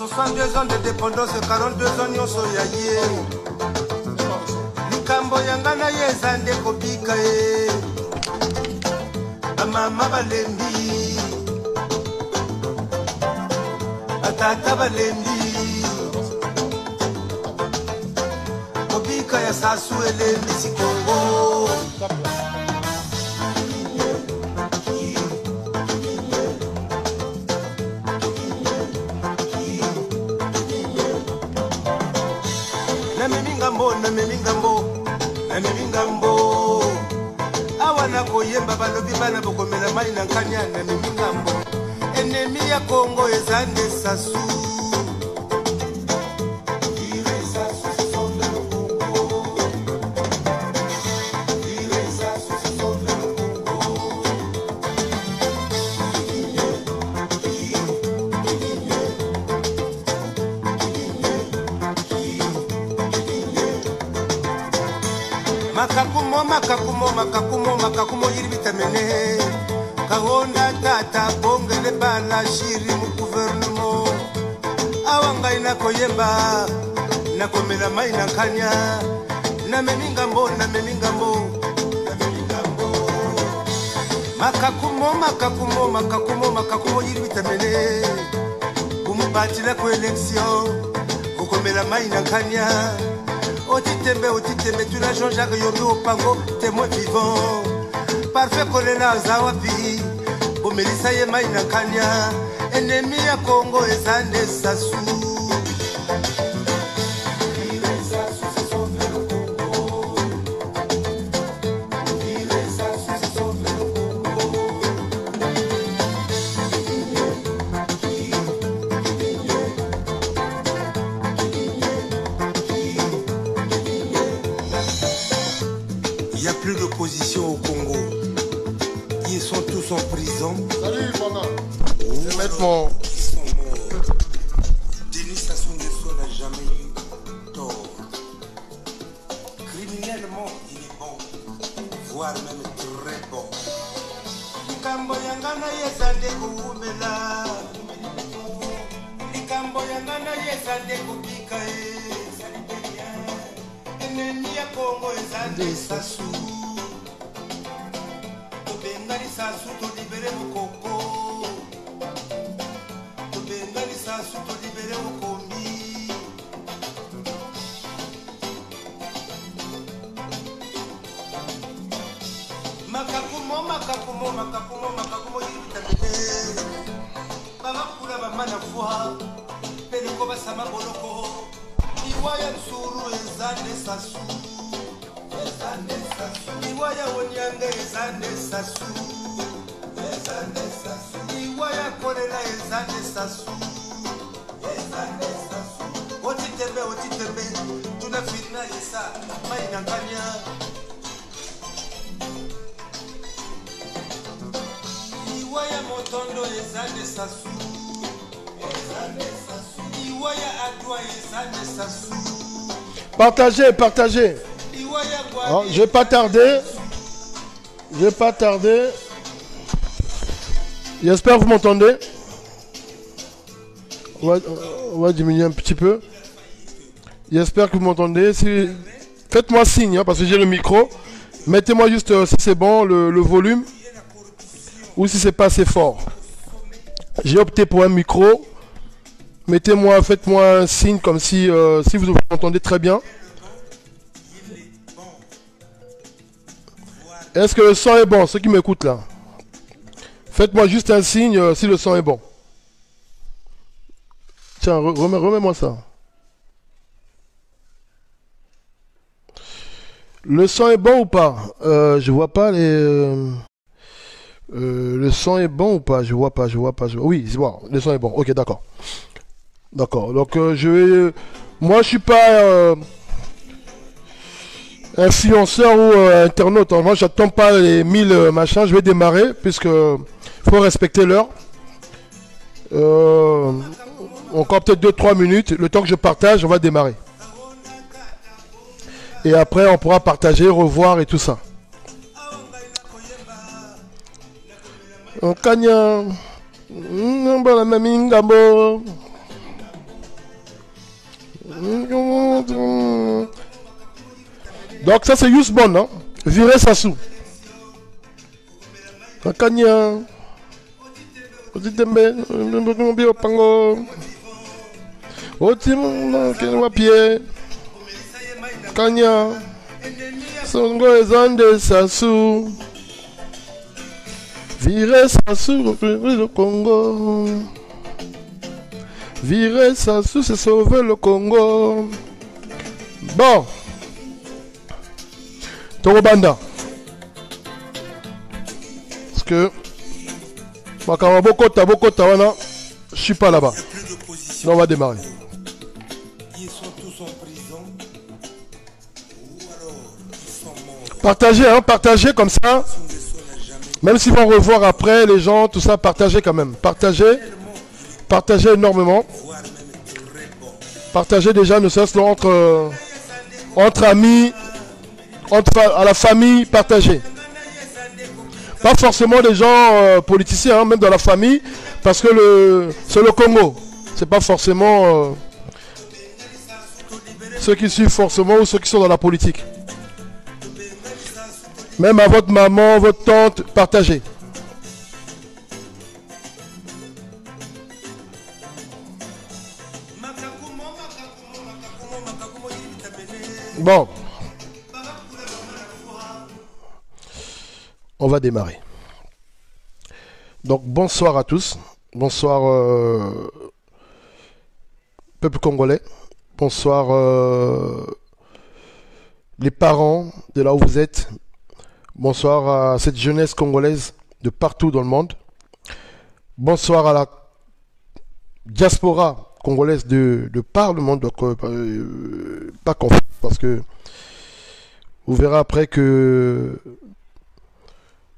62 ans de dépendance, 42 ans nyonso ya ye. Likambo yanga na ye zande kopika ye. Mama balembi, atata balembi, kopika ya sasu elembi sikongo. Namimingambo awana koyemba balobi bana bokomela mai na nkanya namimingambo enemi ya Kongo ezande sasu makakumo yiri bitamene kahonda tata bongele bala shiri mu gouvernement awanga ina koyemba nakomela mai na nkanya namimingambo makakumo yiri bitamene kumubatila ku election kukomela mai na nkanya Otitembe, tu l'as Jean-Jacques Yomi au pango, témoin vivant. Parfait kolela zawapi, bomelisa ye maina kanya. Ennemi ya Congo ezande sasu. Il n'y a plus d'opposition au Congo. Ils sont tous en prison. Salut, Panda. Je vais mettre mon... Ils sont morts. Denis Sassou Nguesso n'a jamais eu tort. Criminellement, il est bon. Voire même très bon. Likambo yangana yesande kuumela. Likambo yangana yesande kupika. Ennemi ya Congo ezande sasu. Tobengani sasu to libere mukoko. Tobengani sasu to libere mukombi. Makakumo yibitamene. Baba kula bamana fuha. Peleko basama boloko. Iwaya nsuru ezande sasu. Iwaya wonyanga ezande sasu. Iwaya kolela ezande sasu. Otitembe, tunafina esa maina nkanya. Iwaya motondo ezande sasu. Partagez. Oh, je vais pas tarder. J'espère que vous m'entendez. On va diminuer un petit peu. J'espère que vous m'entendez. Si... Faites-moi signe, hein, parce que j'ai le micro. Mettez-moi juste si c'est bon le volume. Ou si c'est pas assez fort. J'ai opté pour un micro. Faites-moi un signe comme si vous m'entendez très bien. Est-ce que le son est bon, ceux qui m'écoutent là? Faites-moi juste un signe si le son est bon. Tiens, remets-moi ça. Le son est bon ou pas? Je vois pas les... le son est bon ou pas? Je vois pas. Oui, c'est bon, le son est bon. Ok, d'accord. D'accord, donc moi je suis pas influenceur ou internaute. Moi j'attends pas les 1000 machins. Je vais démarrer puisque faut respecter l'heure. Encore peut-être 2-3 minutes. Le temps que je partage, on va démarrer. Et après on pourra partager, revoir et tout ça. On gagne. Donc ça c'est juste bon, hein. Virer Sassou. Nakanya. Otitembe. Pango. Otim. Kenwapie. Kanya. Songo ezande Sassou. Virer Sassou. Le Congo. Virer Sassou, c'est sauver le Congo. Bon. Torobanda. Parce que je suis pas là-bas. On va démarrer. Partagez, hein, partagez comme ça. Même s'ils vont revoir après les gens, tout ça, partagez quand même. Partagez. Partagez énormément. Partagez déjà, ne serait-ce entre amis. À la famille, partagez. Pas forcément des gens politiciens, hein, même dans la famille, parce que c'est le Congo. C'est pas forcément ceux qui suivent forcément ou ceux qui sont dans la politique. Même à votre maman, votre tante, partagez. Bon. On va démarrer. Donc bonsoir à tous. Bonsoir peuple congolais. Bonsoir les parents de là où vous êtes. Bonsoir à cette jeunesse congolaise de partout dans le monde. Bonsoir à la diaspora congolaise de par le monde. Donc pas confus parce que vous verrez après que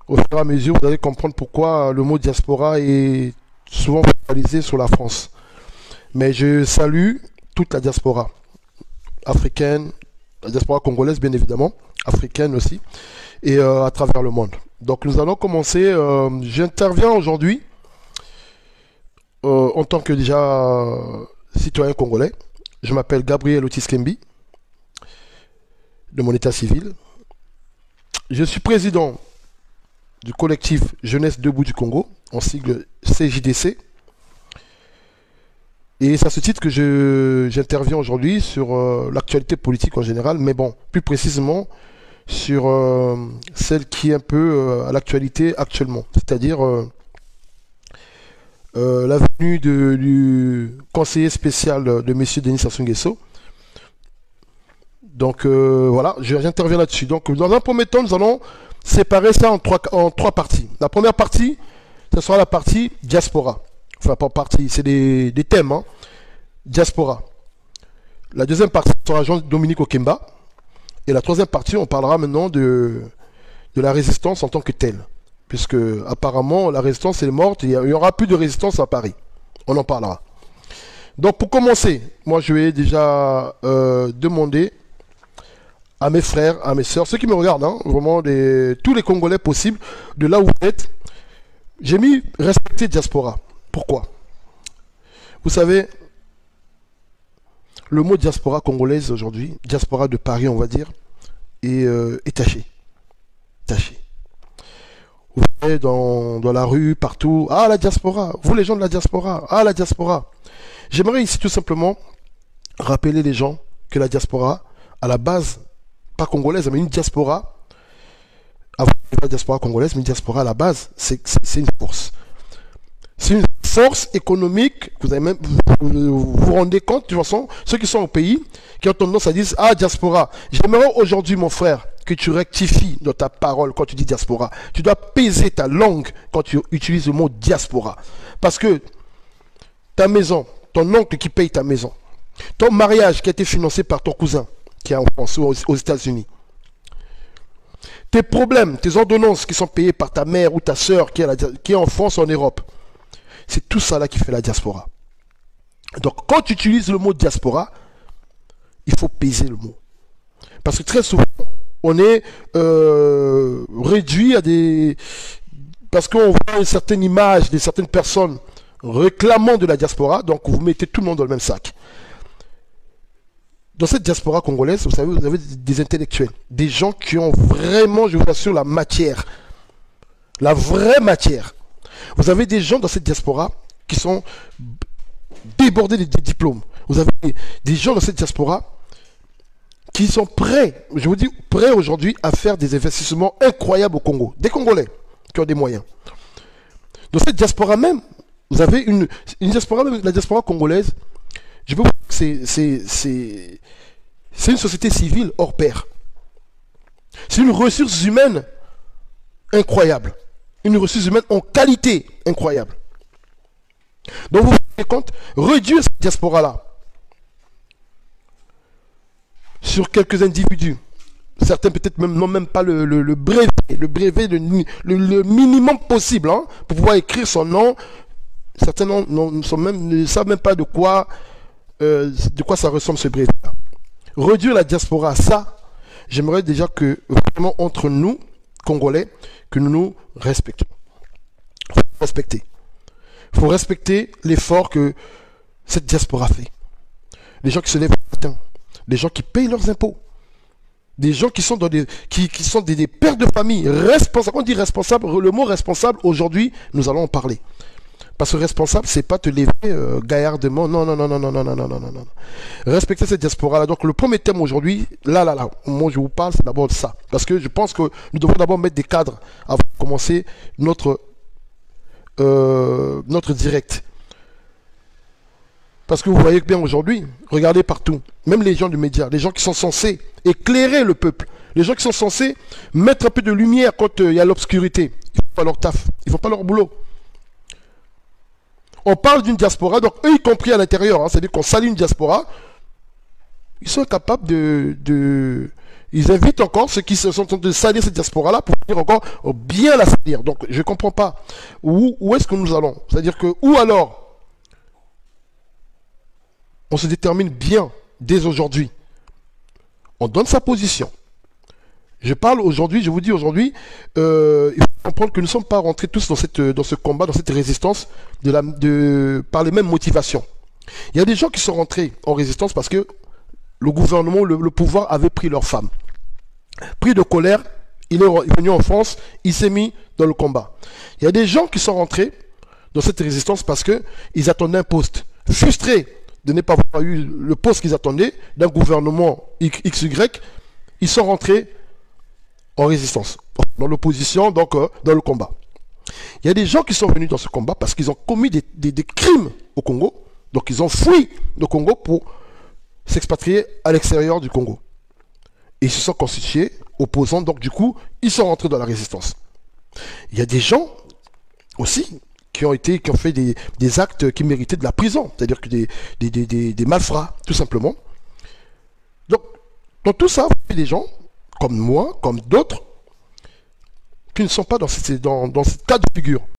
au fur et à mesure, vous allez comprendre pourquoi le mot diaspora est souvent focalisé sur la France. Mais je salue toute la diaspora africaine, la diaspora congolaise bien évidemment, africaine aussi, et à travers le monde. Donc nous allons commencer. J'interviens aujourd'hui en tant que déjà citoyen congolais. Je m'appelle Gabriel Otis Kembi, de mon état civil. Je suis président du collectif Jeunesse Debout du Congo, en sigle CJDC. Et c'est à ce titre que j'interviens aujourd'hui sur l'actualité politique en général, mais bon, plus précisément sur celle qui est un peu à l'actualité actuellement, c'est-à-dire la venue du conseiller spécial de M. Denis Sassou Nguesso. Donc voilà, j'interviens là-dessus. Donc dans un premier temps, nous allons séparer ça en trois parties. La première partie, ce sera la partie diaspora. Enfin, pas partie, c'est des thèmes. Hein. Diaspora. La deuxième partie sera Jean-Dominique Okemba. Et la troisième partie, on parlera maintenant de la résistance en tant que telle. Puisque apparemment, la résistance est morte. Il n'y aura plus de résistance à Paris. On en parlera. Donc pour commencer, moi je vais déjà demander à mes frères, à mes sœurs, ceux qui me regardent, hein, vraiment tous les Congolais possibles, de là où vous êtes. J'ai mis respecter diaspora. Pourquoi? Vous savez, le mot diaspora congolaise aujourd'hui, diaspora de Paris on va dire, est taché. Taché. Vous voyez dans la rue, partout, ah la diaspora, vous les gens de la diaspora, ah la diaspora. J'aimerais ici tout simplement rappeler les gens que la diaspora, à la base, pas congolaise, mais une diaspora, avant la diaspora congolaise, mais une diaspora à la base, c'est une force. C'est une force économique, vous vous rendez compte, de toute façon, ceux qui sont au pays, qui ont tendance à dire, ah, diaspora. J'aimerais aujourd'hui, mon frère, que tu rectifies dans ta parole quand tu dis diaspora. Tu dois peser ta langue quand tu utilises le mot diaspora. Parce que ta maison, ton oncle qui paye ta maison, ton mariage qui a été financé par ton cousin, qui est en France ou aux États-Unis. Tes problèmes, tes ordonnances qui sont payées par ta mère ou ta soeur qui est en France ou en Europe. C'est tout ça là qui fait la diaspora. Donc quand tu utilises le mot diaspora, il faut peser le mot. Parce que très souvent, on est réduit à des... Parce qu'on voit une certaine image de certaines personnes – réclamant de la diaspora, donc vous mettez tout le monde dans le même sac. Dans cette diaspora congolaise, vous savez, vous avez des intellectuels, des gens qui ont vraiment, je vous assure, la matière, la vraie matière. Vous avez des gens dans cette diaspora qui sont débordés des diplômes. Vous avez des gens dans cette diaspora qui sont prêts, je vous dis, prêts aujourd'hui à faire des investissements incroyables au Congo. Des Congolais qui ont des moyens. Dans cette diaspora même, vous avez une diaspora, la diaspora congolaise, je peux vous dire que c'est une société civile hors pair. C'est une ressource humaine incroyable. Une ressource humaine en qualité incroyable. Donc vous vous rendez compte, réduire cette diaspora-là sur quelques individus, certains peut-être même n'ont même pas le brevet, le minimum possible hein, pour pouvoir écrire son nom. Certains ne savent même pas de quoi ça ressemble ce brevet-là. Réduire la diaspora à ça, j'aimerais déjà que vraiment entre nous, Congolais, que nous nous respections. Il faut respecter. Il faut respecter l'effort que cette diaspora fait. Les gens qui se lèvent le matin, les gens qui payent leurs impôts, des gens qui sont dans des pères de famille, responsables. On dit responsable, le mot responsable, aujourd'hui, nous allons en parler. Parce que responsable, c'est pas te lever gaillardement. Non. Respecter cette diaspora-là. Donc le premier thème aujourd'hui, là, moi je vous parle, c'est d'abord de ça. Parce que je pense que nous devons d'abord mettre des cadres avant de commencer notre direct. Parce que vous voyez bien aujourd'hui, regardez partout, même les gens du média, les gens qui sont censés éclairer le peuple, les gens qui sont censés mettre un peu de lumière quand il y a l'obscurité, ils ne font pas leur taf, ils ne font pas leur boulot. On parle d'une diaspora, donc eux y compris à l'intérieur, hein, c'est-à-dire qu'on salue une diaspora, ils sont capables ils invitent encore ceux qui se sont en train de salir cette diaspora-là pour venir encore bien la salir. Donc je ne comprends pas où est-ce que nous allons. C'est-à-dire que, ou alors, on se détermine bien dès aujourd'hui. On donne sa position. Je parle aujourd'hui, je vous dis aujourd'hui, il faut comprendre que nous ne sommes pas rentrés tous dans ce combat, dans cette résistance par les mêmes motivations. Il y a des gens qui sont rentrés en résistance parce que le gouvernement, le pouvoir avait pris leurs femmes. Pris de colère, il est venu en France, il s'est mis dans le combat. Il y a des gens qui sont rentrés dans cette résistance parce qu'ils attendaient un poste. Frustrés de ne pas avoir eu le poste qu'ils attendaient d'un gouvernement XY, ils sont rentrés en résistance, dans l'opposition, donc dans le combat. Il y a des gens qui sont venus dans ce combat parce qu'ils ont commis des crimes au Congo, donc ils ont fui le Congo pour s'expatrier à l'extérieur du Congo. Et ils se sont constitués opposants, donc du coup, ils sont rentrés dans la résistance. Il y a des gens aussi qui ont fait des actes qui méritaient de la prison, c'est-à-dire que des malfrats, tout simplement. Donc, dans tout ça, vous avez des gens, comme moi, comme d'autres, qui ne sont pas dans ce cas de figure.